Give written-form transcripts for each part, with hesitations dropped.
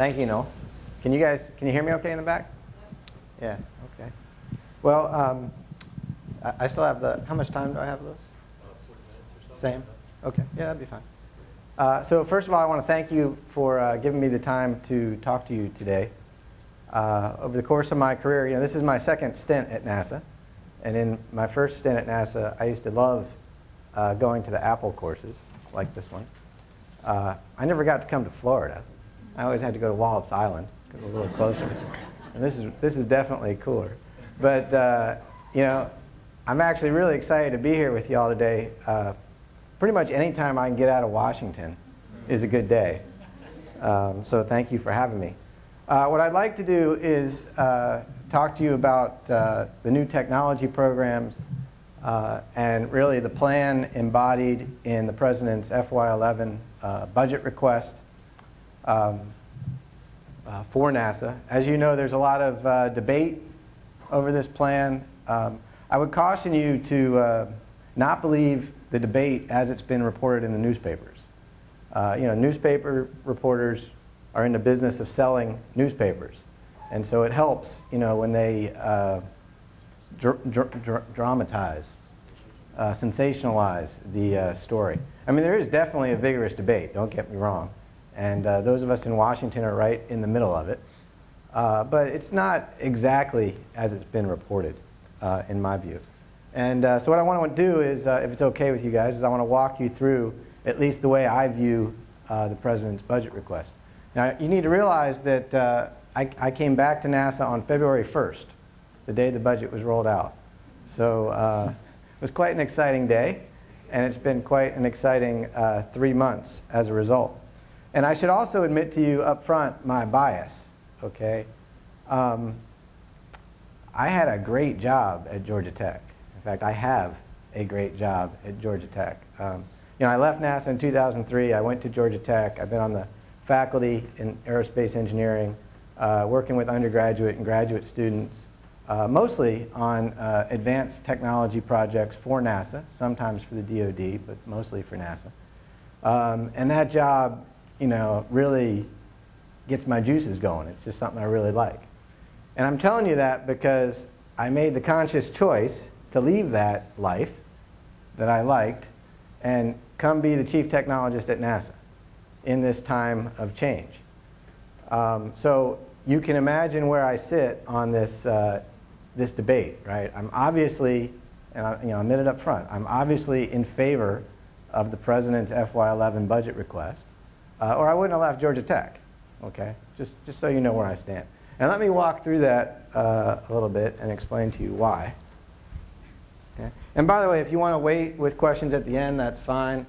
Thank you, Noel. Can you hear me okay in the back? Yeah, okay. Well, I still have how much time do I have, Louis? 40 minutes or so. Same? Okay, yeah, that'd be fine. So first of all, I want to thank you for giving me the time to talk to you today. Over the course of my career, this is my second stint at NASA. And in my first stint at NASA, I used to love going to the Apple courses, like this one. I never got to come to Florida. I always had to go to Wallops Island, because it was a little closer. And this is definitely cooler. But I'm actually really excited to be here with you all today. Pretty much any time I can get out of Washington is a good day. So thank you for having me. What I'd like to do is talk to you about the new technology programs and really the plan embodied in the President's FY11 budget request for NASA. As you know, there's a lot of debate over this plan. I would caution you to not believe the debate as it's been reported in the newspapers. Newspaper reporters are in the business of selling newspapers. And so it helps, when they dramatize, sensationalize the story. I mean, there is definitely a vigorous debate, don't get me wrong. And those of us in Washington are right in the middle of it. But it's not exactly as it's been reported, in my view. And so what I want to do is, if it's okay with you guys, is I want to walk you through at least the way I view the President's budget request. Now, you need to realize that I came back to NASA on February 1st, the day the budget was rolled out. So it was quite an exciting day, and it's been quite an exciting 3 months as a result. And I should also admit to you up front my bias, okay? I had a great job at Georgia Tech. In fact, I have a great job at Georgia Tech. I left NASA in 2003. I went to Georgia Tech. I've been on the faculty in aerospace engineering, working with undergraduate and graduate students, mostly on advanced technology projects for NASA, sometimes for the DoD, but mostly for NASA. And that job, really gets my juices going. It's just something I really like. And I'm telling you that because I made the conscious choice to leave that life that I liked and come be the Chief Technologist at NASA in this time of change. So you can imagine where I sit on this, this debate, right? I'm obviously, and I admit it up front, I'm obviously in favor of the President's FY11 budget request, or I wouldn't have left Georgia Tech, okay? Just so you know where I stand. And let me walk through that a little bit and explain to you why. Okay? And by the way, if you want to wait with questions at the end, that's fine.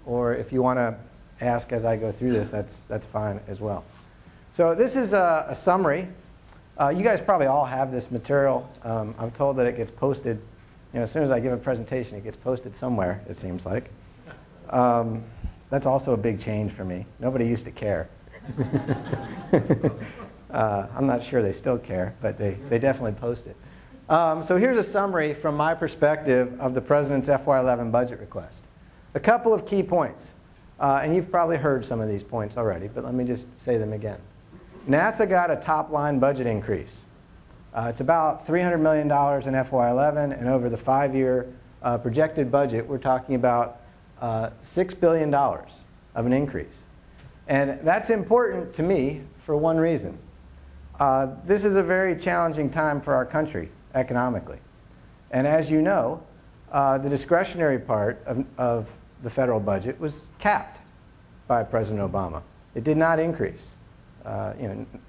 Or if you want to ask as I go through this, that's fine as well. So this is a summary. You guys probably all have this material. I'm told that it gets posted. As soon as I give a presentation, it gets posted somewhere, it seems like. That's also a big change for me. Nobody used to care. I'm not sure they still care, but they definitely post it. So here's a summary from my perspective of the President's FY11 budget request. A couple of key points. And you've probably heard some of these points already, but let me just say them again. NASA got a top-line budget increase. It's about $300 million in FY11, and over the 5-year projected budget, we're talking about $6 billion of an increase. And that's important to me for one reason. This is a very challenging time for our country economically. And as you know, the discretionary part of the federal budget was capped by President Obama. It did not increase.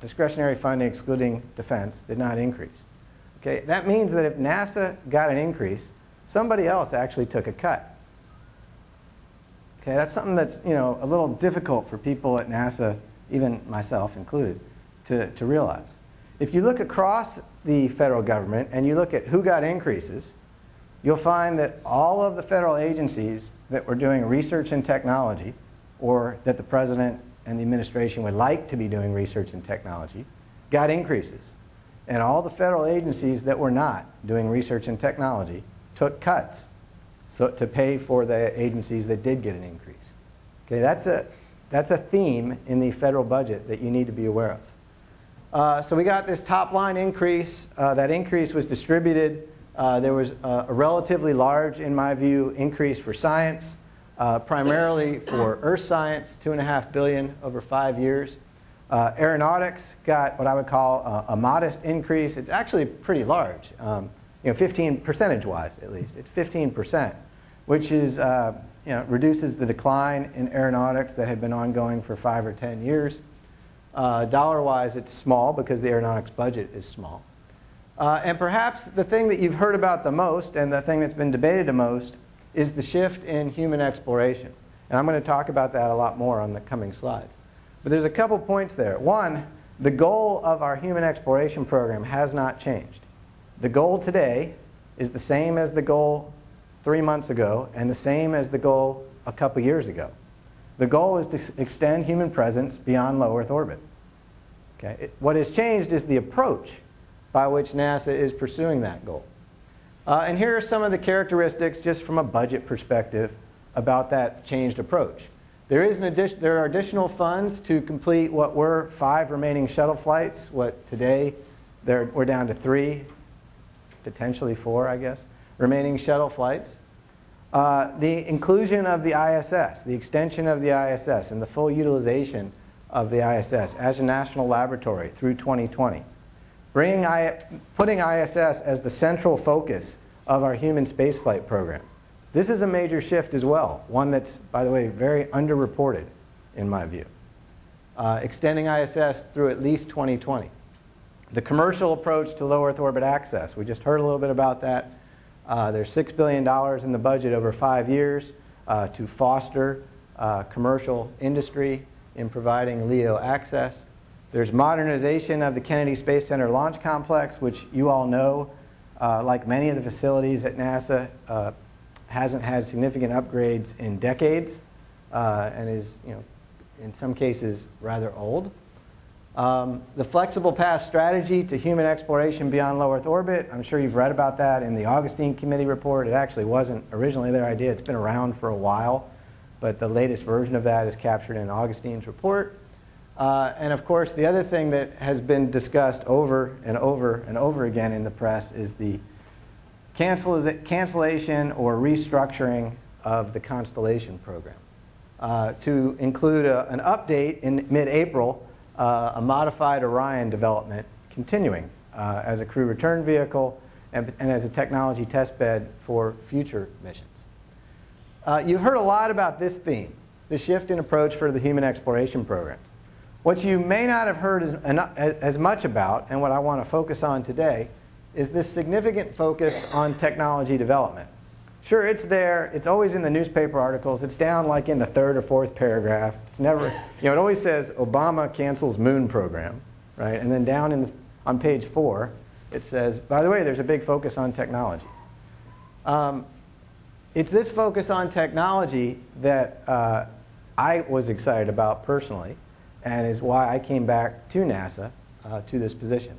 Discretionary funding excluding defense did not increase. Okay, that means that if NASA got an increase, somebody else actually took a cut. Okay, that's something that's a little difficult for people at NASA, even myself included, to realize. If you look across the federal government and you look at who got increases, you'll find that all of the federal agencies that were doing research and technology, or that the President and the administration would like to be doing research and technology, got increases. And all the federal agencies that were not doing research and technology took cuts to pay for the agencies that did get an increase. Okay, that's That's a theme in the federal budget that you need to be aware of. So we got this top line increase. That increase was distributed. There was a relatively large, in my view, increase for science, primarily for earth science, $2.5 billion over 5 years. Aeronautics got what I would call a modest increase. It's actually pretty large, 15 percentage-wise at least. It's 15%, which is reduces the decline in aeronautics that had been ongoing for 5 or 10 years. Dollar-wise, it's small because the aeronautics budget is small. And perhaps the thing that you've heard about the most and the thing that's been debated the most is the shift in human exploration. And I'm going to talk about that a lot more on the coming slides. But there's a couple points there. One, the goal of our human exploration program has not changed. The goal today is the same as the goal 3 months ago and the same as the goal a couple years ago. The goal is to extend human presence beyond low Earth orbit. Okay? What has changed is the approach by which NASA is pursuing that goal. And here are some of the characteristics, just from a budget perspective, about that changed approach. There are additional funds to complete what were 5 remaining shuttle flights. What today, we're down to 3, potentially 4, I guess, remaining shuttle flights. The inclusion of the ISS, the extension of the ISS, and the full utilization of the ISS as a national laboratory through 2020. Putting ISS as the central focus of our human spaceflight program. This is a major shift as well, one that's, by the way, very underreported in my view. Extending ISS through at least 2020. The commercial approach to low Earth orbit access, we just heard a little bit about that. There's $6 billion in the budget over 5 years to foster commercial industry in providing LEO access. There's modernization of the Kennedy Space Center Launch Complex, which you all know, like many of the facilities at NASA, hasn't had significant upgrades in decades and is, in some cases, rather old. The flexible path strategy to human exploration beyond low Earth orbit, I'm sure you've read about that in the Augustine Committee report. It actually wasn't originally their idea. It's been around for a while, but the latest version of that is captured in Augustine's report. And of course, the other thing that has been discussed over and over and over again in the press is the cancellation or restructuring of the Constellation program. To include an update in mid-April, a modified Orion development continuing as a crew return vehicle and as a technology test bed for future missions. You've heard a lot about this theme, the shift in approach for the human exploration program. What you may not have heard as much about, and what I want to focus on today, is this significant focus on technology development. Sure, it's there. It's always in the newspaper articles. It's down like in the 3rd or 4th paragraph. It's never, it always says Obama cancels moon program, right? And then down on page 4, it says, by the way, there's a big focus on technology. It's this focus on technology that I was excited about personally, and is why I came back to NASA to this position.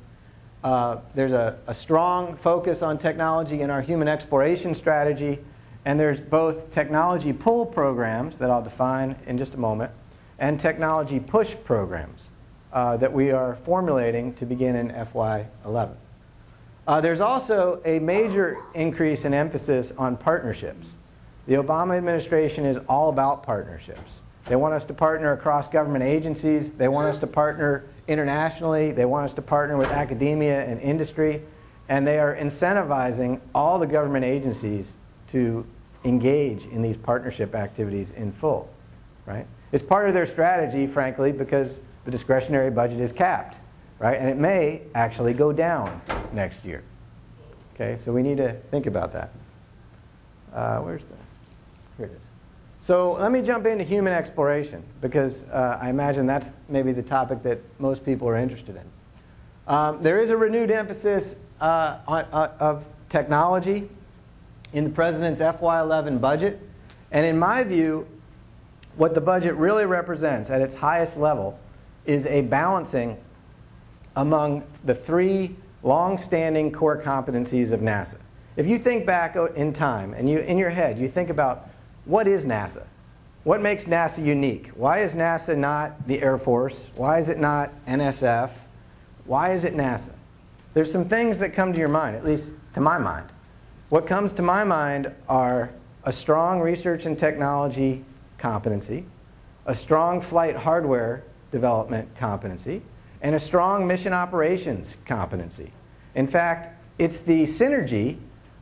There's a strong focus on technology in our human exploration strategy, and there's both technology pull programs that I'll define in just a moment, and technology push programs that we are formulating to begin in FY11. There's also a major increase in emphasis on partnerships. The Obama administration is all about partnerships. They want us to partner across government agencies. They want us to partner internationally. They want us to partner with academia and industry. And they are incentivizing all the government agencies to engage in these partnership activities in full, right? It's part of their strategy, frankly, because the discretionary budget is capped, right? And it may actually go down next year. Okay, so we need to think about that. Here it is. So let me jump into human exploration, because I imagine that's maybe the topic that most people are interested in. There is a renewed emphasis of technology in the President's FY11 budget. And in my view, what the budget really represents at its highest level is a balancing among the 3 long-standing core competencies of NASA. If you think back in time, and in your head, you think about, what is NASA? What makes NASA unique? Why is NASA not the Air Force? Why is it not NSF? Why is it NASA? There's some things that come to your mind, at least to my mind. What comes to my mind are a strong research and technology competency, a strong flight hardware development competency, and a strong mission operations competency. In fact, it's the synergy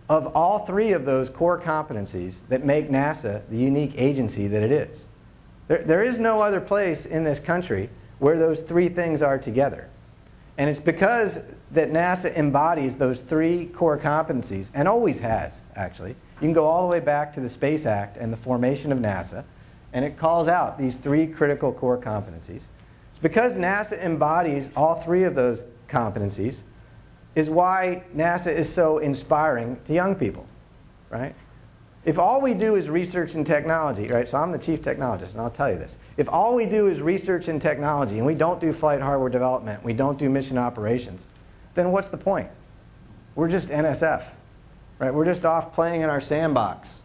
of all three of those core competencies that make NASA the unique agency that it is. There is no other place in this country where those three things are together. And it's because that NASA embodies those three core competencies, and always has, actually. You can go all the way back to the Space Act and the formation of NASA, and it calls out these three critical core competencies. It's because NASA embodies all three of those competencies is why NASA is so inspiring to young people, right? If all we do is research and technology, right? So I'm the chief technologist, and I'll tell you this. If all we do is research and technology, and we don't do flight hardware development, we don't do mission operations, then what's the point? We're just NSF, right? We're just off playing in our sandbox,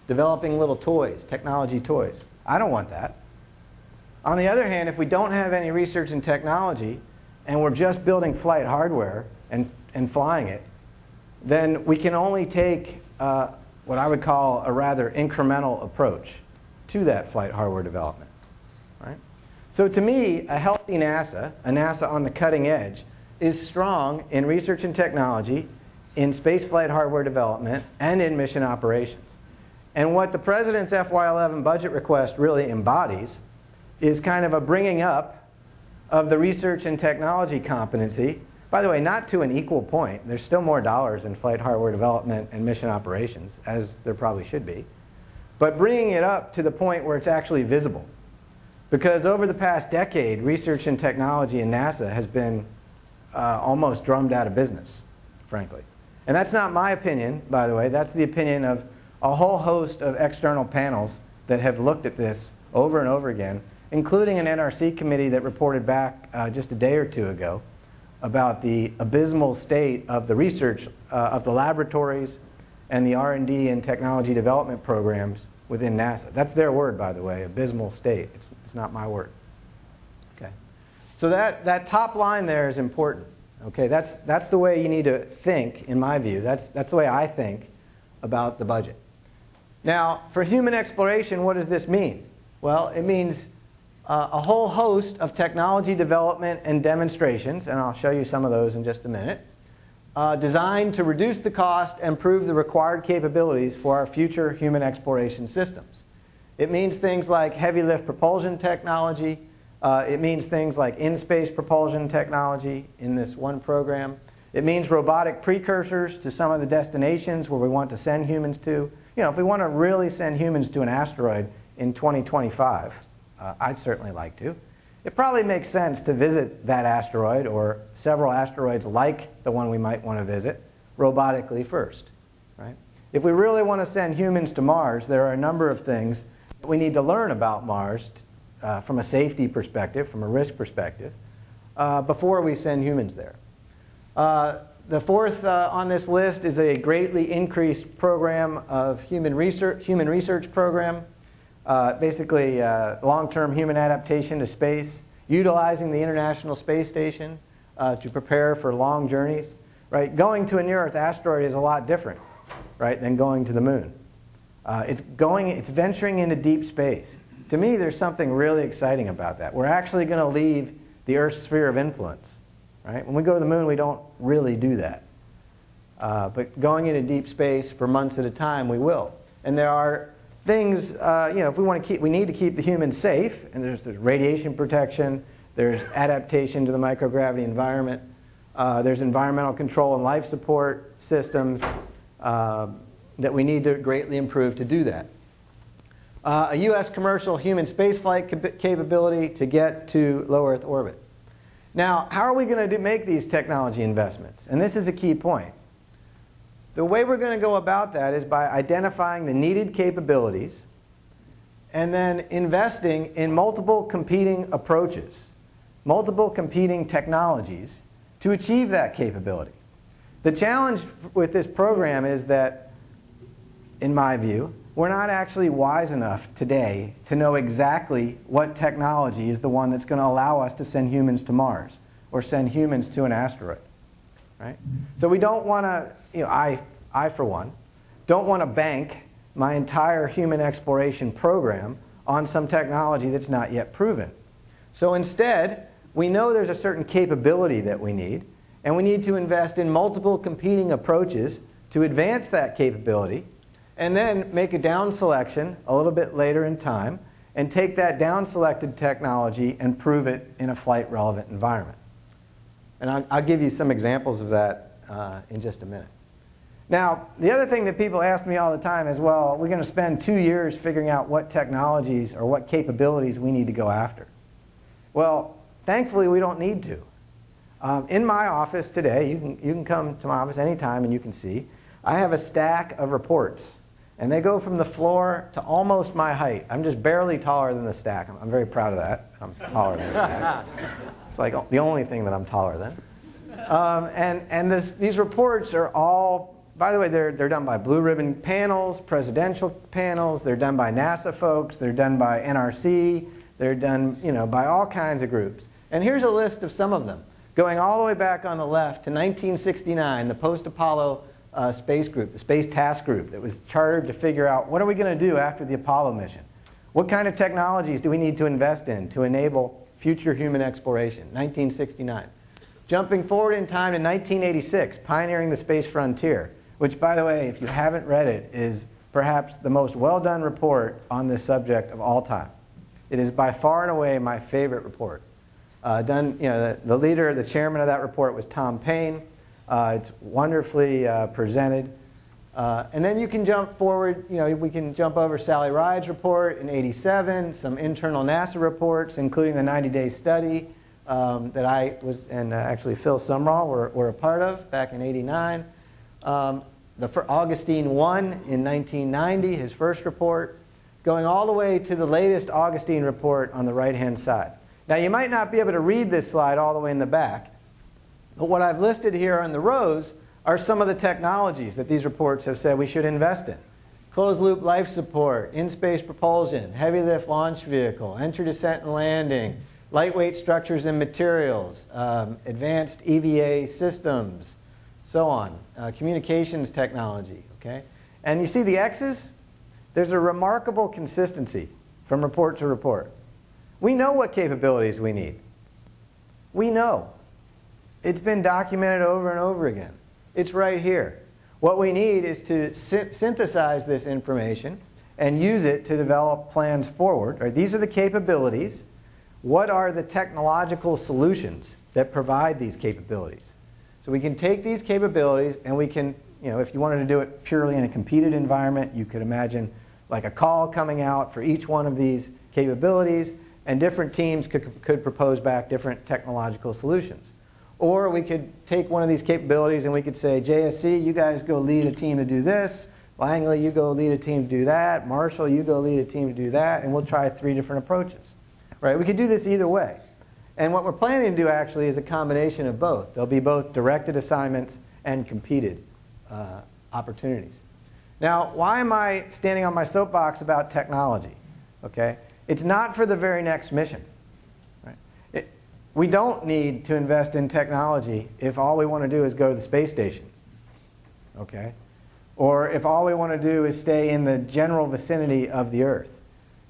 developing little toys, technology toys. I don't want that. On the other hand, if we don't have any research and technology, and we're just building flight hardware and flying it, then we can only take what I would call a rather incremental approach to that flight hardware development, right? So to me, a healthy NASA, a NASA on the cutting edge, is strong in research and technology, in space flight hardware development, and in mission operations. And what the President's FY11 budget request really embodies is kind of a bringing up of the research and technology competency. By the way, not to an equal point. There's still more dollars in flight hardware development and mission operations, as there probably should be. But bringing it up to the point where it's actually visible. Because over the past decade, research and technology in NASA has been almost drummed out of business, frankly. And that's not my opinion, by the way. That's the opinion of a whole host of external panels that have looked at this over and over again, including an NRC committee that reported back just a day or two ago about the abysmal state of the research of the laboratories and the R&D and technology development programs within NASA. That's their word, by the way, abysmal state. It's not my word. Okay. So that top line there is important. Okay, that's the way you need to think, in my view. That's the way I think about the budget. Now, for human exploration, what does this mean? Well, it means a whole host of technology development and demonstrations, and I'll show you some of those in just a minute, designed to reduce the cost and improve the required capabilities for our future human exploration systems. It means things like heavy lift propulsion technology. It means things like in-space propulsion technology in this one program. It means robotic precursors to some of the destinations where we want to send humans to. You know, if we want to really send humans to an asteroid in 2025, I'd certainly like to. It probably makes sense to visit that asteroid or several asteroids like the one we might want to visit robotically first, right? If we really want to send humans to Mars, there are a number of things that we need to learn about Mars from a safety perspective, from a risk perspective, before we send humans there. The fourth on this list is a greatly increased program of human research program. Basically, long-term human adaptation to space, utilizing the International Space Station to prepare for long journeys. Right? Going to a near-Earth asteroid is a lot different, right, than going to the moon. It's venturing into deep space. To me, there's something really exciting about that. We're actually going to leave the Earth's sphere of influence. Right? When we go to the moon, we don't really do that. But going into deep space for months at a time, we will. And there are things, you know, if we want to keep, we need to keep the humans safe, and there's radiation protection, there's adaptation to the microgravity environment, there's environmental control and life support systems that we need to greatly improve to do that. A U.S. commercial human spaceflight capability to get to low Earth orbit. Now, how are we going to make these technology investments? And this is a key point. The way we're going to go about that is by identifying the needed capabilities and then investing in multiple competing approaches, multiple competing technologies to achieve that capability. The challenge with this program is that, in my view, we're not actually wise enough today to know exactly what technology is the one that's going to allow us to send humans to Mars or send humans to an asteroid. Right? So we don't want to, I for one, don't want to bank my entire human exploration program on some technology that's not yet proven. So instead, we know there's a certain capability that we need, and we need to invest in multiple competing approaches to advance that capability, and then make a down selection a little bit later in time, and take that down selected technology and prove it in a flight relevant environment. And I'll give you some examples of that in just a minute. Now, the other thing that people ask me all the time is, well, we're going to spend 2 years figuring out what technologies or what capabilities we need to go after. Well, thankfully, we don't need to. In my office today, you can come to my office anytime and you can see, I have a stack of reports. And they go from the floor to almost my height. I'm just barely taller than the stack. I'm very proud of that. I'm taller than the stack. It's like the only thing that I'm taller than. These reports are all, by the way, they're done by blue ribbon panels, presidential panels. They're done by NASA folks. They're done by NRC. They're done by all kinds of groups. And here's a list of some of them. Going all the way back on the left to 1969, the post-Apollo space group, the Space Task Group that was chartered to figure out what are we going to do after the Apollo mission? What kind of technologies do we need to invest in to enable future human exploration? 1969. Jumping forward in time to 1986, Pioneering the Space Frontier, which, by the way, if you haven't read it, is perhaps the most well-done report on this subject of all time. It is by far and away my favorite report. The leader, the chairman of that report was Tom Paine. It's wonderfully presented. And then you can jump forward, we can jump over Sally Ride's report in '87, some internal NASA reports, including the 90-day study that I was, and actually Phil Sumrall were a part of back in '89. Augustine 1 in 1990, his first report, going all the way to the latest Augustine report on the right-hand side. Now, you might not be able to read this slide all the way in the back, but what I've listed here on the rows are some of the technologies that these reports have said we should invest in. Closed-loop life support, in-space propulsion, heavy-lift launch vehicle, entry, descent, and landing, lightweight structures and materials, advanced EVA systems, so on, communications technology. Okay? And you see the X's? There's a remarkable consistency from report to report. We know what capabilities we need. We know. It's been documented over and over again. It's right here. What we need is to synthesize this information and use it to develop plans forward. Right? These are the capabilities. What are the technological solutions that provide these capabilities? So we can take these capabilities and we can, if you wanted to do it purely in a competed environment, you could imagine like a call coming out for each one of these capabilities, and different teams could propose back different technological solutions. Or we could take one of these capabilities and we could say, JSC, you guys go lead a team to do this. Langley, you go lead a team to do that. Marshall, you go lead a team to do that. And we'll try 3 different approaches. Right? We could do this either way. And what we're planning to do actually is a combination of both. There'll be both directed assignments and competed opportunities. Now, why am I standing on my soapbox about technology? Okay? It's not for the very next mission. Right? We don't need to invest in technology if all we want to do is go to the space station. Okay? Or if all we want to do is stay in the general vicinity of the Earth.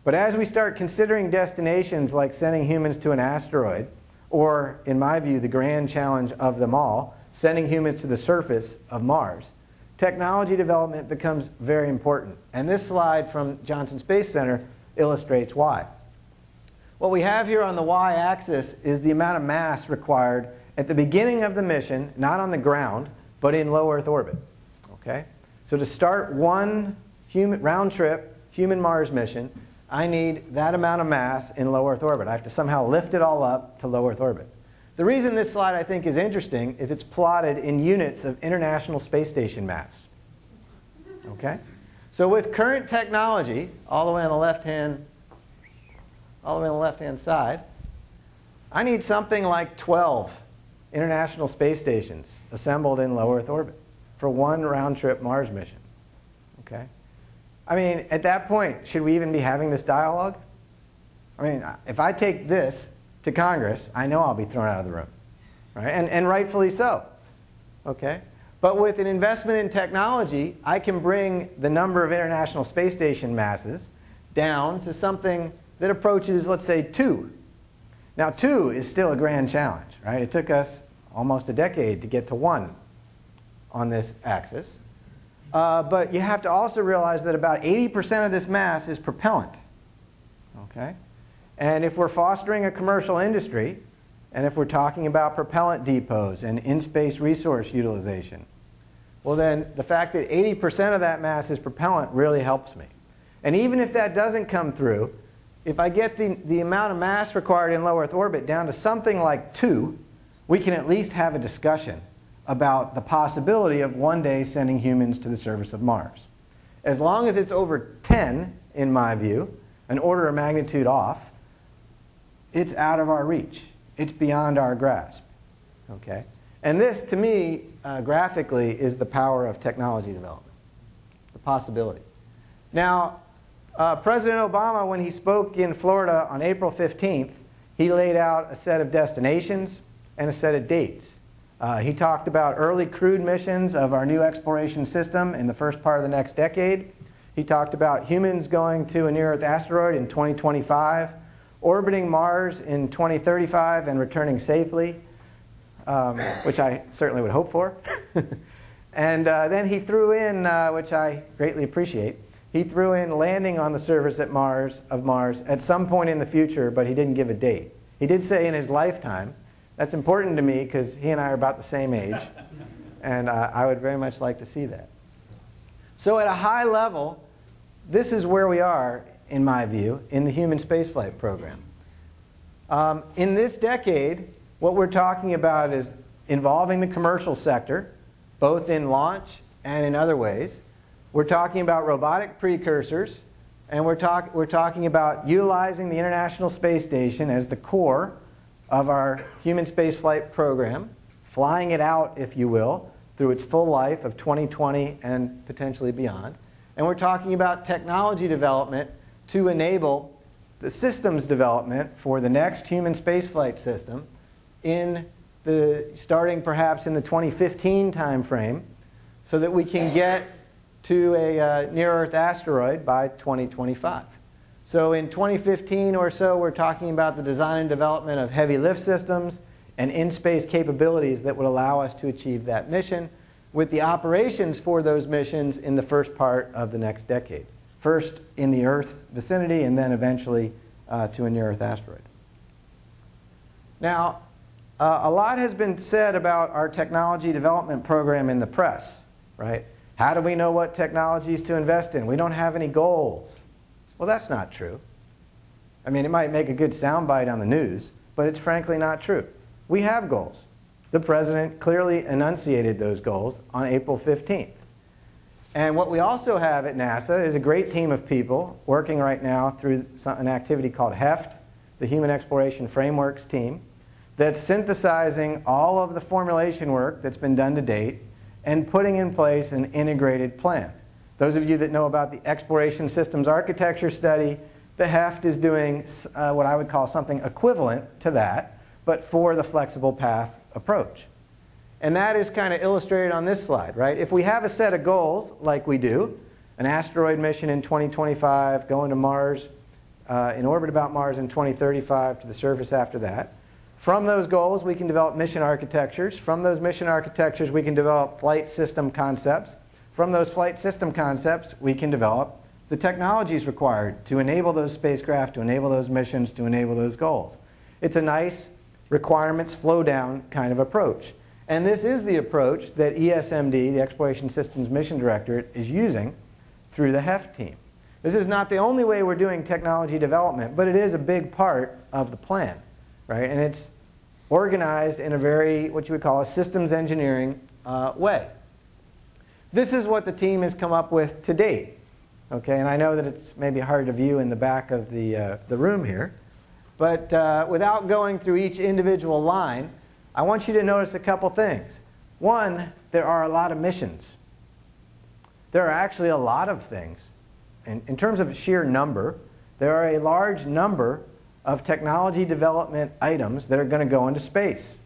But as we start considering destinations like sending humans to an asteroid, or, in my view, the grand challenge of them all, sending humans to the surface of Mars, technology development becomes very important. And this slide from Johnson Space Center illustrates why. What we have here on the y-axis is the amount of mass required at the beginning of the mission, not on the ground, but in low Earth orbit. Okay? So to start one round-trip human Mars mission, I need that amount of mass in low Earth orbit. I have to somehow lift it all up to low Earth orbit. The reason this slide I think is interesting is it's plotted in units of International Space Station mass. Okay? So with current technology, all the way on the left-hand side, I need something like 12 International Space Stations assembled in low Earth orbit for one round-trip Mars mission. Okay? I mean, at that point, should we even be having this dialogue? I mean, if I take this to Congress, I know I'll be thrown out of the room, right? And rightfully so, okay? But with an investment in technology, I can bring the number of International Space Station masses down to something that approaches, let's say, 2. Now, 2 is still a grand challenge, right? It took us almost a decade to get to 1 on this axis. But you have to also realize that about 80% of this mass is propellant, okay? And if we're fostering a commercial industry, and if we're talking about propellant depots and in-space resource utilization, well then the fact that 80% of that mass is propellant really helps me. And even if that doesn't come through, if I get the amount of mass required in low Earth orbit down to something like 2, we can at least have a discussion about the possibility of one day sending humans to the surface of Mars. As long as it's over 10, in my view, an order of magnitude off, it's out of our reach. It's beyond our grasp, okay? And this, to me, graphically, is the power of technology development, the possibility. Now, President Obama, when he spoke in Florida on April 15th, he laid out a set of destinations and a set of dates. He talked about early crewed missions of our new exploration system in the first part of the next decade. He talked about humans going to a near-Earth asteroid in 2025, orbiting Mars in 2035 and returning safely, which I certainly would hope for. And then he threw in, which I greatly appreciate, he threw in landing on the surface of Mars at some point in the future, but he didn't give a date. He did say in his lifetime. That's important to me because he and I are about the same age, and I would very much like to see that. So at a high level, this is where we are, in my view, in the human spaceflight program. In this decade, what we're talking about is involving the commercial sector, both in launch and in other ways. We're talking about robotic precursors, and we're talking about utilizing the International Space Station as the core of our human spaceflight program, flying it out, if you will, through its full life of 2020 and potentially beyond. And we're talking about technology development to enable the systems development for the next human spaceflight system starting perhaps in the 2015 time frame, so that we can get to a near-Earth asteroid by 2025. So in 2015 or so, we're talking about the design and development of heavy lift systems and in-space capabilities that would allow us to achieve that mission, with the operations for those missions in the first part of the next decade. First in the Earth vicinity, and then eventually to a near-Earth asteroid. Now, a lot has been said about our technology development program in the press, right? How do we know what technologies to invest in? We don't have any goals. Well, that's not true. I mean, it might make a good soundbite on the news, but it's frankly not true. We have goals. The President clearly enunciated those goals on April 15th. And what we also have at NASA is a great team of people working right now through an activity called HEFT, the Human Exploration Frameworks team, that's synthesizing all of the formulation work that's been done to date and putting in place an integrated plan. Those of you that know about the Exploration Systems Architecture Study, the HEFT is doing what I would call something equivalent to that, but for the flexible path approach. And that is kind of illustrated on this slide, right? If we have a set of goals, like we do, an asteroid mission in 2025, going to Mars, in orbit about Mars in 2035, to the surface after that. From those goals, we can develop mission architectures. From those mission architectures, we can develop flight system concepts. From those flight system concepts, we can develop the technologies required to enable those spacecraft, to enable those missions, to enable those goals. It's a nice requirements flow down kind of approach. And this is the approach that ESMD, the Exploration Systems Mission Directorate, is using through the HEFT team. This is not the only way we're doing technology development, but it is a big part of the plan, right? And it's organized in a very, what you would call a systems engineering way. This is what the team has come up with to date. Okay, and I know that it's maybe hard to view in the back of the room here, but without going through each individual line, I want you to notice a couple things. One, there are a lot of missions. There are actually a lot of things in terms of sheer number, there are a large number of technology development items that are going to go into space.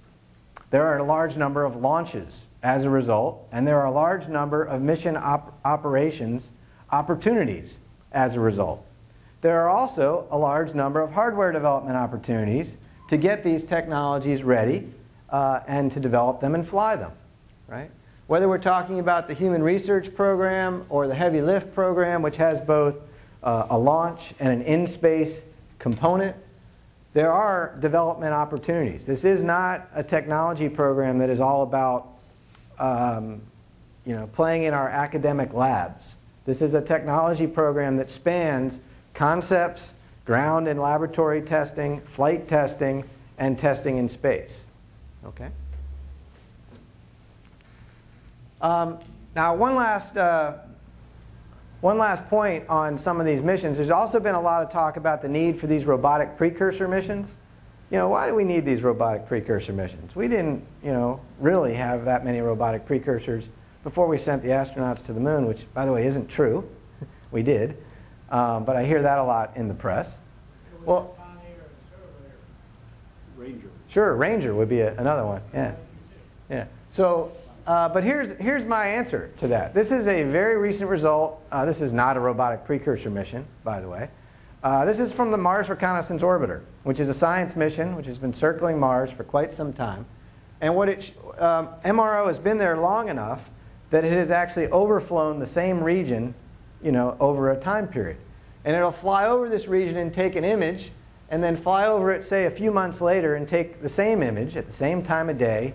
There are a large number of launches as a result, and there are a large number of mission operations opportunities as a result. There are also a large number of hardware development opportunities to get these technologies ready and to develop them and fly them, right? Whether we're talking about the Human Research Program or the Heavy Lift Program, which has both a launch and an in-space component, there are development opportunities. This is not a technology program that is all about playing in our academic labs. This is a technology program that spans concepts, ground and laboratory testing, flight testing, and testing in space. Okay? Now, one last point on some of these missions. There's also been a lot of talk about the need for these robotic precursor missions. Why do we need these robotic precursor missions? We didn't, really have that many robotic precursors before we sent the astronauts to the moon, which, by the way, isn't true. We did. But I hear that a lot in the press. Well, Ranger. Sure, Ranger would be another one. Yeah. Yeah. So, but here's my answer to that. This is a very recent result. This is not a robotic precursor mission, by the way. This is from the Mars Reconnaissance Orbiter, which is a science mission which has been circling Mars for quite some time. And what MRO has been there long enough that it has actually overflown the same region, over a time period. And it'll fly over this region and take an image, and then fly over it, say, a few months later and take the same image at the same time of day,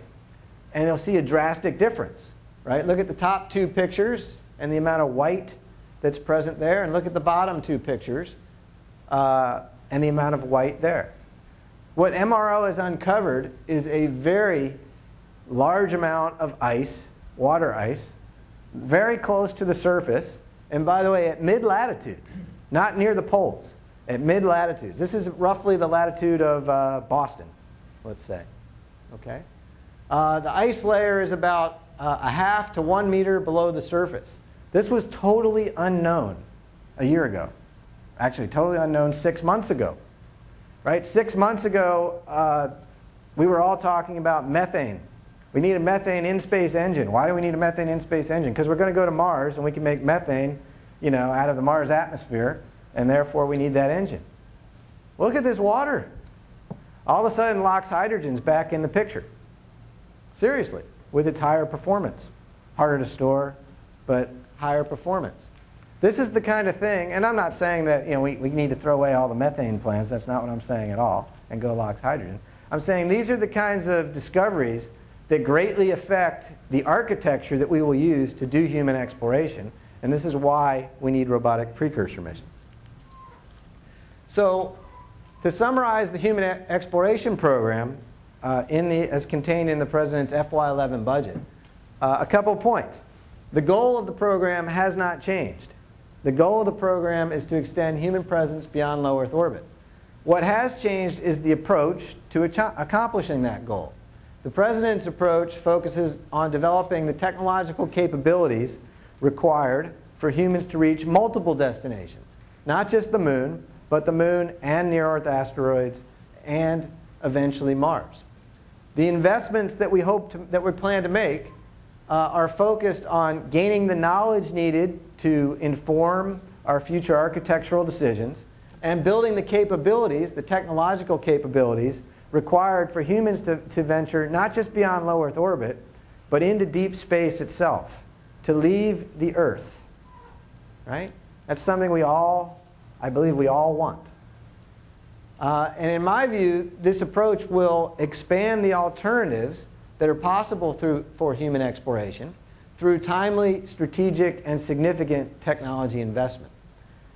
and you'll see a drastic difference, right? Look at the top two pictures and the amount of white that's present there, and look at the bottom two pictures and the amount of white there. What MRO has uncovered is a very large amount of ice, water ice, very close to the surface, and by the way, at mid-latitudes, not near the poles, at mid-latitudes. This is roughly the latitude of Boston, let's say. Okay? The ice layer is about a half to 1 meter below the surface. This was totally unknown a year ago. Actually, totally unknown 6 months ago. Right? 6 months ago, we were all talking about methane. We need a methane in-space engine. Why do we need a methane in-space engine? Because we're going to go to Mars, and we can make methane, out of the Mars atmosphere, and therefore we need that engine. Look at this water. All of a sudden, LOX hydrogen's back in the picture. Seriously, with its higher performance. Harder to store, but higher performance. This is the kind of thing, and I'm not saying that we need to throw away all the methane plants. That's not what I'm saying at all, and go LOX hydrogen. I'm saying these are the kinds of discoveries that greatly affect the architecture that we will use to do human exploration, and this is why we need robotic precursor missions. So, to summarize the human exploration program as contained in the President's FY11 budget, a couple points. The goal of the program has not changed. The goal of the program is to extend human presence beyond low Earth orbit. What has changed is the approach to accomplishing that goal. The President's approach focuses on developing the technological capabilities required for humans to reach multiple destinations. Not just the moon, but the moon and near-Earth asteroids and eventually Mars. The investments that we plan to make are focused on gaining the knowledge needed to inform our future architectural decisions and building the capabilities, the technological capabilities, required for humans to venture not just beyond low Earth orbit, but into deep space itself, to leave the Earth. Right? That's something I believe we all want. And in my view, this approach will expand the alternatives that are possible for human exploration through timely, strategic, and significant technology investment.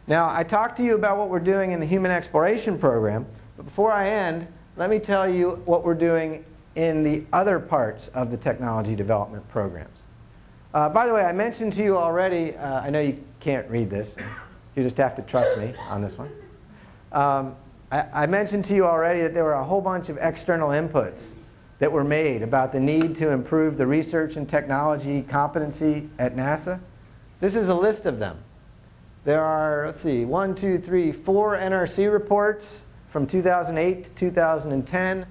Now, I talked to you about what we're doing in the Human Exploration Program, but before I end, let me tell you what we're doing in the other parts of the technology development programs. By the way, I mentioned to you already, I know you can't read this, you just have to trust me on this one. I mentioned to you already that there were a whole bunch of external inputs that were made about the need to improve the research and technology competency at NASA. This is a list of them. There are, let's see, 1, 2, 3, 4 NRC reports from 2008 to 2010.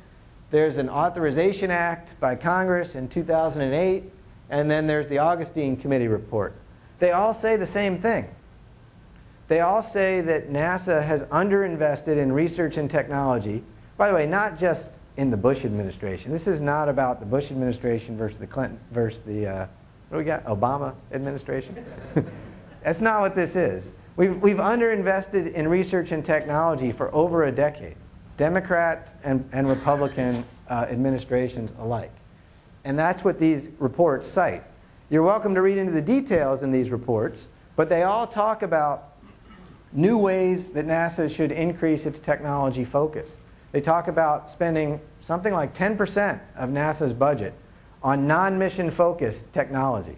There's an Authorization Act by Congress in 2008. And then there's the Augustine Committee report. They all say the same thing. They all say that NASA has underinvested in research and technology. By the way, not just in the Bush administration. This is not about the Bush administration versus the Clinton versus the what do we got? Obama administration. That's not what this is. We've underinvested in research and technology for over a decade, Democrat and Republican administrations alike. And that's what these reports cite. You're welcome to read into the details in these reports, but they all talk about new ways that NASA should increase its technology focus. They talk about spending something like 10% of NASA's budget on non-mission focused technology.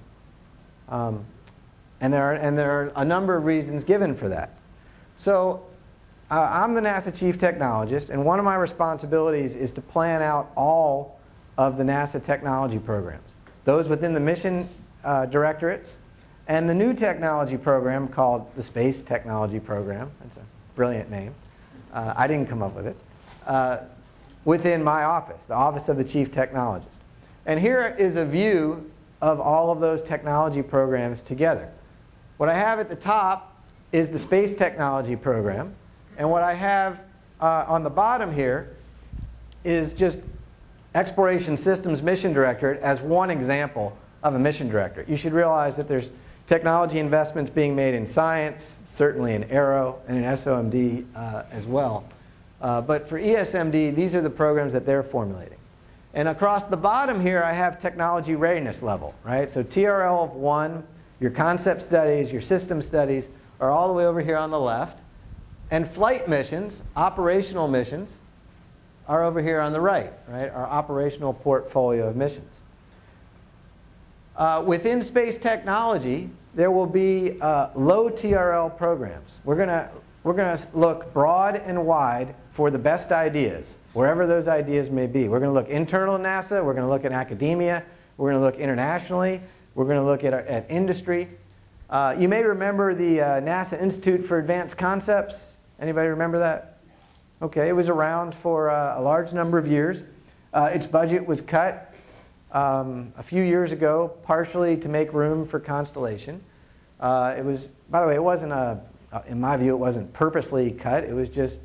And there are a number of reasons given for that. So I'm the NASA Chief Technologist, and one of my responsibilities is to plan out all of the NASA technology programs, those within the mission directorates, and the new technology program called the Space Technology Program. That's a brilliant name. I didn't come up with it. Within my office, the Office of the Chief Technologist. And here is a view of all of those technology programs together. What I have at the top is the Space Technology Program, and what I have on the bottom here is just Exploration Systems Mission Directorate as one example of a mission directorate. You should realize that there's technology investments being made in science, certainly in Aero, and in SOMD as well. But for ESMD, these are the programs that they're formulating. And across the bottom here, I have technology readiness level, right? So TRL of 1, your concept studies, your system studies are all the way over here on the left. And flight missions, operational missions, are over here on the right, our operational portfolio of missions. Within space technology, there will be low TRL programs. We're going to look broad and wide for the best ideas, wherever those ideas may be. We're going to look internal to NASA. We're going to look at academia. We're going to look internationally. We're going to look at industry. You may remember the NASA Institute for Advanced Concepts. Anybody remember that? Okay, it was around for a large number of years. Its budget was cut a few years ago, partially to make room for Constellation. It was, by the way, it wasn't in my view, it wasn't purposely cut. It was just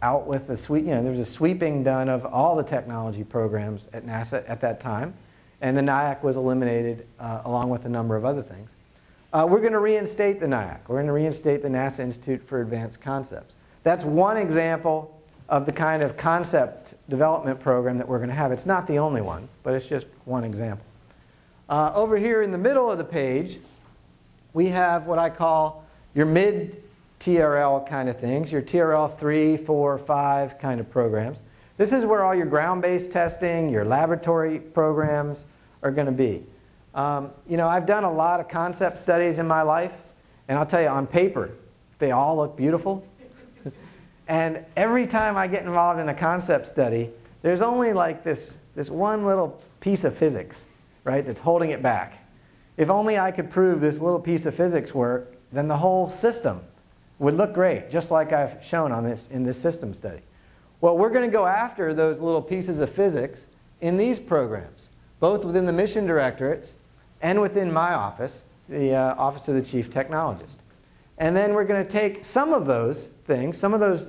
out with the sweep. There was a sweeping done of all the technology programs at NASA at that time, and the NIAC was eliminated along with a number of other things. We're going to reinstate the NIAC. We're going to reinstate the NASA Institute for Advanced Concepts. That's one example of the kind of concept development program that we're going to have. It's not the only one, but it's just one example. Over here in the middle of the page, we have what I call your mid-TRL kind of things, your TRL 3, 4, 5 kind of programs. This is where all your ground-based testing, your laboratory programs are going to be. I've done a lot of concept studies in my life, and I'll tell you, on paper, they all look beautiful. And every time I get involved in a concept study, there's only like this one little piece of physics, that's holding it back. If only I could prove this little piece of physics work, then the whole system would look great, just like I've shown in this system study. Well, we're going to go after those little pieces of physics in these programs, both within the mission directorates and within my office, the Office of the Chief Technologist. And then we're going to take some of those things, some of those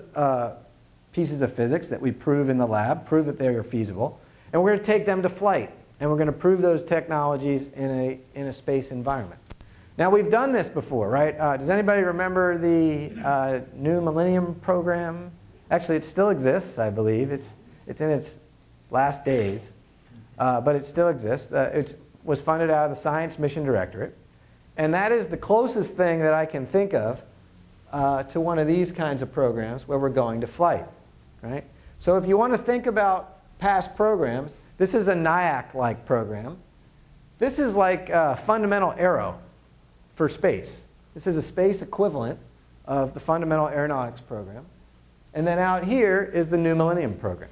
pieces of physics that we prove in the lab, prove that they are feasible, and we're going to take them to flight, and we're going to prove those technologies in a space environment. Now, we've done this before, right? Does anybody remember the New Millennium Program? Actually, it still exists, I believe. It's in its last days, but it still exists. It was funded out of the Science Mission Directorate. And that is the closest thing that I can think of to one of these kinds of programs where we're going to flight, right? So if you want to think about past programs, this is a NIAC-like program. This is like fundamental aero for space. This is a space equivalent of the fundamental aeronautics program. And then out here is the New Millennium Program.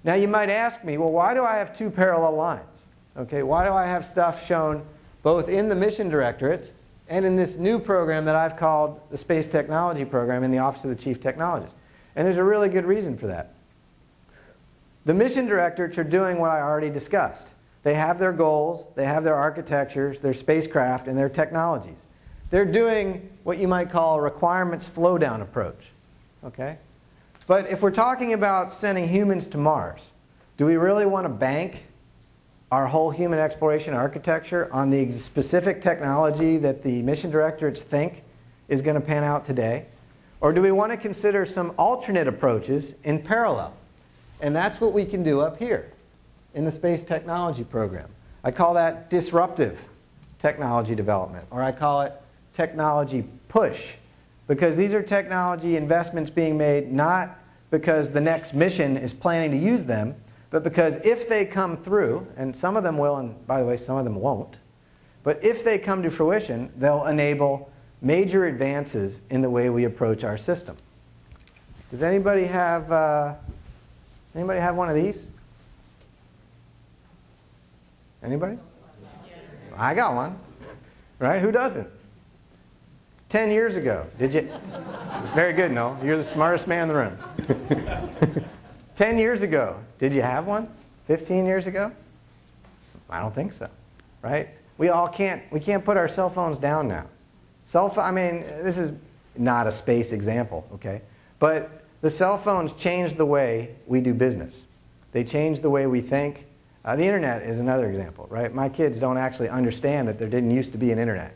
Now you might ask me, well, why do I have two parallel lines? Okay, why do I have stuff shown both in the mission directorates and in this new program that I've called the Space Technology Program in the Office of the Chief Technologist. And there's a really good reason for that. The mission directorates are doing what I already discussed. They have their goals, they have their architectures, their spacecraft, and their technologies. They're doing what you might call a requirements flow-down approach. Okay? But if we're talking about sending humans to Mars, do we really want to bank our whole human exploration architecture on the specific technology that the mission directorates think is going to pan out today? Or do we want to consider some alternate approaches in parallel? And that's what we can do up here in the Space Technology Program. I call that disruptive technology development, or I call it technology push, because these are technology investments being made not because the next mission is planning to use them, but because if they come through, and some of them will, and by the way, some of them won't, but if they come to fruition, they'll enable major advances in the way we approach our system. Does anybody have one of these? Anybody? I got one. Right? Who doesn't? 10 years ago, did you? Very good, Noel. You're the smartest man in the room. 10 years ago, did you have one? 15 years ago? I don't think so. Right? We can't put our cell phones down now. I mean, this is not a space example, okay? But the cell phones changed the way we do business. They changed the way we think. The internet is another example, right? My kids don't actually understand that there didn't used to be an internet.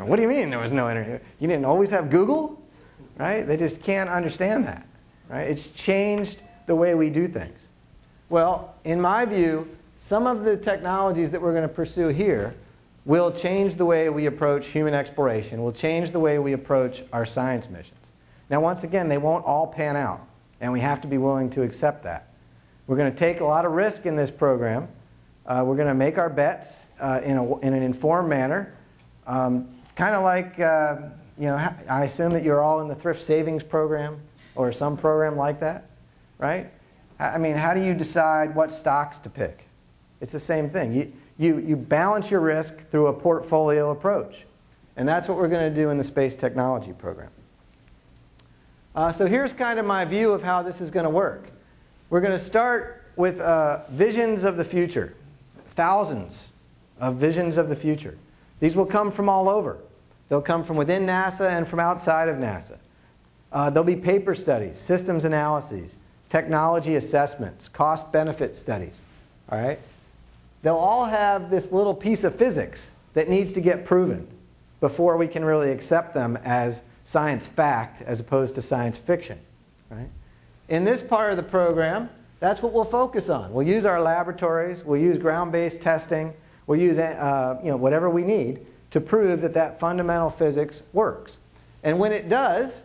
What do you mean there was no internet? You didn't always have Google? Right? They just can't understand that. Right? It's changed the way we do things. Well, in my view, some of the technologies that we're going to pursue here will change the way we approach human exploration, will change the way we approach our science missions. Now, once again, they won't all pan out, and we have to be willing to accept that. We're going to take a lot of risk in this program. We're going to make our bets in an informed manner. Kind of like, I assume that you're all in the thrift savings program or some program like that, right? I mean, how do you decide what stocks to pick? It's the same thing. You balance your risk through a portfolio approach. And that's what we're going to do in the Space Technology Program. So here's kind of my view of how this is going to work. We're going to start with visions of the future, thousands of visions of the future. These will come from all over. They'll come from within NASA and from outside of NASA. There'll be paper studies, systems analyses, technology assessments, cost-benefit studies. All right? They'll all have this little piece of physics that needs to get proven before we can really accept them as science fact as opposed to science fiction. Right? In this part of the program, that's what we'll focus on. We'll use our laboratories. We'll use ground-based testing. We'll use whatever we need to prove that that fundamental physics works. And when it does,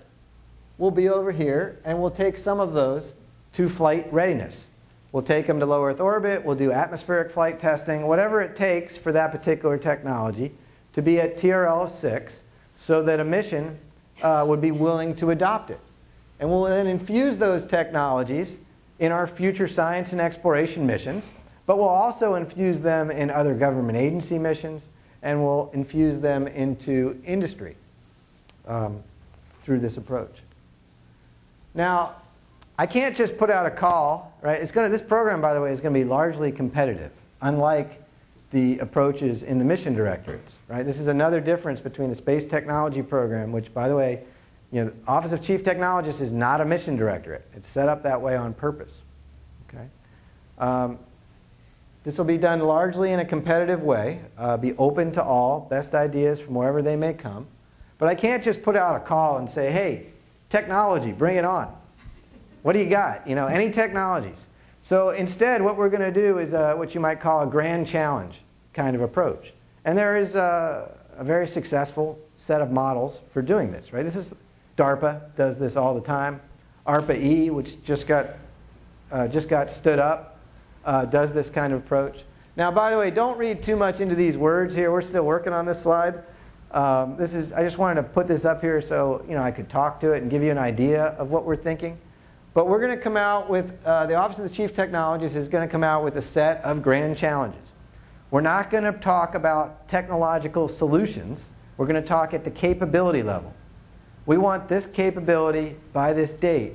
we'll be over here and we'll take some of those to flight readiness. We'll take them to low Earth orbit. We'll do atmospheric flight testing, whatever it takes for that particular technology to be at TRL of 6 so that a mission would be willing to adopt it. And we'll then infuse those technologies in our future science and exploration missions, but we'll also infuse them in other government agency missions, and we'll infuse them into industry through this approach. Now, I can't just put out a call, right? This program, by the way, is going to be largely competitive, unlike the approaches in the mission directorates. Right? This is another difference between the Space Technology Program, which, by the way, the Office of Chief Technologist is not a mission directorate. It's set up that way on purpose. Okay? This will be done largely in a competitive way, be open to all, best ideas from wherever they may come. But I can't just put out a call and say, hey, technology, bring it on. What do you got? Any technologies. So instead, what we're going to do is what you might call a grand challenge kind of approach. And there is a very successful set of models for doing this. Right? DARPA does this all the time. ARPA-E, which just got stood up, does this kind of approach. Now, by the way, don't read too much into these words here. We're still working on this slide. I just wanted to put this up here so I could talk to it and give you an idea of what we're thinking. But we're going to come out with, the Office of the Chief Technologist is going to come out with a set of grand challenges. We're not going to talk about technological solutions. We're going to talk at the capability level. We want this capability by this date.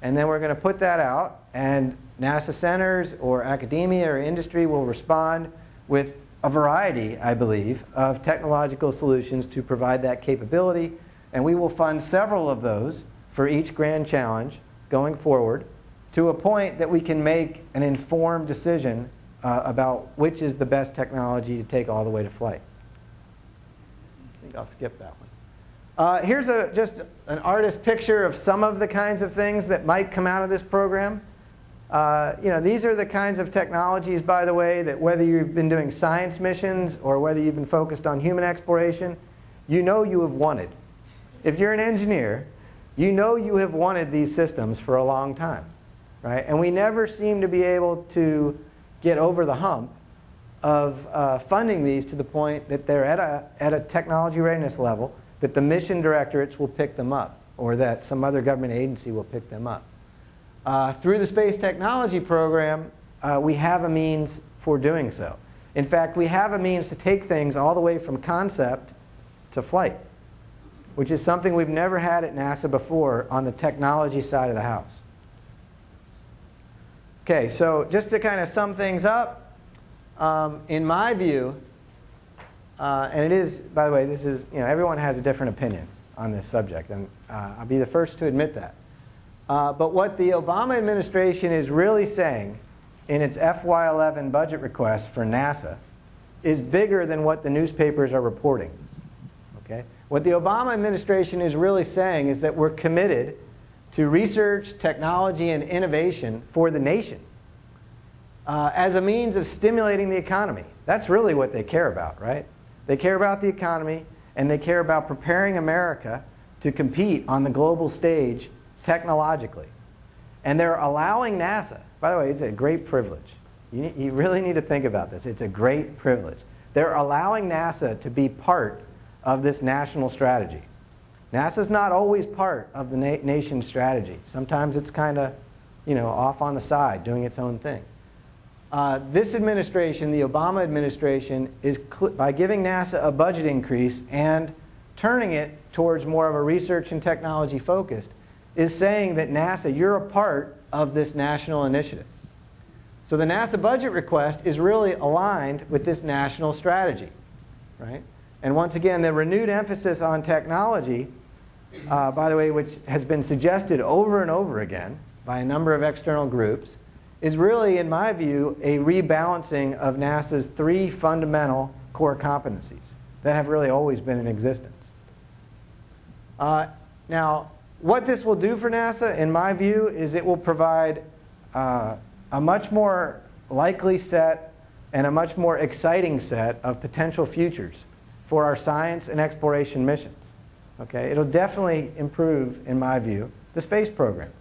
And then we're going to put that out, and NASA centers or academia or industry will respond with a variety, I believe, of technological solutions to provide that capability. And we will fund several of those for each grand challenge going forward to a point that we can make an informed decision about which is the best technology to take all the way to flight. I think I'll skip that one. Here's just an artist picture of some of the kinds of things that might come out of this program. These are the kinds of technologies, by the way, that whether you've been doing science missions or whether you've been focused on human exploration, you know you have wanted. If you're an engineer, you know you have wanted these systems for a long time, right? And we never seem to be able to get over the hump of funding these to the point that they're at a technology readiness level that the mission directorates will pick them up, or that some other government agency will pick them up. Through the Space Technology Program, we have a means for doing so. In fact, we have a means to take things all the way from concept to flight, which is something we've never had at NASA before on the technology side of the house. Okay, so just to kind of sum things up, in my view, and it is, by the way, this is, everyone has a different opinion on this subject, and I'll be the first to admit that. But what the Obama administration is really saying in its FY11 budget request for NASA is bigger than what the newspapers are reporting. Okay? What the Obama administration is really saying is that we're committed to research, technology, and innovation for the nation as a means of stimulating the economy. That's really what they care about, right? They care about the economy, and they care about preparing America to compete on the global stage technologically. And they're allowing NASA, by the way, it's a great privilege. You really need to think about this. It's a great privilege. They're allowing NASA to be part of this national strategy. NASA's not always part of the nation's strategy. Sometimes it's kind of, off on the side, doing its own thing. This administration, the Obama administration, is by giving NASA a budget increase and turning it towards more of a research and technology focused, is saying that NASA, you're a part of this national initiative. So the NASA budget request is really aligned with this national strategy, right? And once again, the renewed emphasis on technology, by the way, which has been suggested over and over again by a number of external groups, is really, in my view, a rebalancing of NASA's three fundamental core competencies that have really always been in existence. Now, what this will do for NASA, in my view, is it will provide a much more likely set and a much more exciting set of potential futures for our science and exploration missions. Okay? It'll definitely improve, in my view, the space program.